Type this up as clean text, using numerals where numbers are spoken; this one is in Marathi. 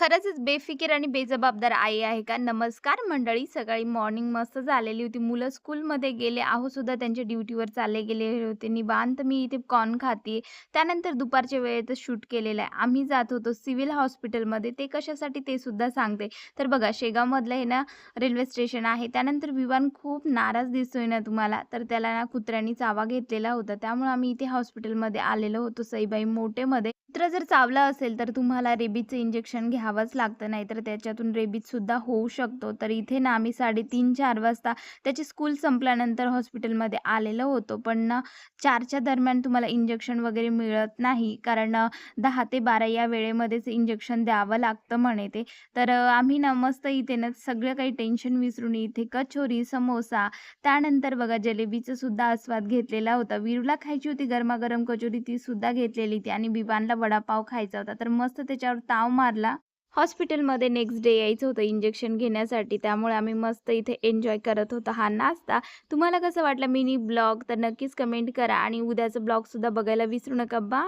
खरंचच बेफिकीर आणि बेजबाबदार आई आहे का? नमस्कार मंडळी. सकाळी मॉर्निंग मस्त झालेली होती. मुलं स्कूलमध्ये गेले. अहो सुद्धा त्यांच्या ड्युटीवर चालले गेले होते. निवांत मी इथे कॉर्न खातीये. त्यानंतर दुपारच्या वेळेतच शूट केलेलं आहे. आम्ही जात होतो सिव्हिल हॉस्पिटलमध्ये. ते कशासाठी ते सुद्धा सांगते. तर बघा शेगावमधलं हे ना रेल्वे स्टेशन आहे. त्यानंतर विमान खूप नाराज दिसतोय ना तुम्हाला, तर त्याला ना कुत्र्यानी चावा घेतलेला होता. त्यामुळे आम्ही इथे हॉस्पिटलमध्ये आलेलो होतो सईबाई मोठेमध्ये. कुत्रा जर चावला असेल तर तुम्हाला रेबीजचं इंजेक्शन घ्यावंच लागतं, नाहीतर त्याच्यातून रेबीजसुद्धा होऊ शकतो. तर इथे ना आम्ही 3:30-4 वाजता त्याची स्कूल संपल्यानंतर हॉस्पिटलमध्ये आलेलो होतो. पण ना 4च्या दरम्यान तुम्हाला इंजेक्शन वगैरे मिळत नाही. कारण 10 ते 12 या वेळेमध्येच इंजेक्शन द्यावं लागतं म्हणे ते. तर आम्ही ना मस्त इथे ना सगळं काही टेन्शन विसरून इथे कचोरी, समोसा, त्यानंतर बघा जिलेबीचा सुद्धा आस्वाद घेतलेला होता. वीरूला खायची होती गरमागरम कचोरी, ती सुद्धा घेतलेली होती आणि विवानला वडापाव खायचा होता. तर मस्त त्याच्यावर ताव मारला. हॉस्पिटलमध्ये नेक्स्ट डे यायचं होतं इंजेक्शन घेण्यासाठी. त्यामुळे आम्ही मस्त इथे एन्जॉय करत होतो हा नाश्ता. तुम्हाला कसं वाटलं मिनी ब्लॉग? तर नक्कीच कमेंट करा आणि उद्याचा ब्लॉगसुद्धा बघायला विसरू नका. बाय.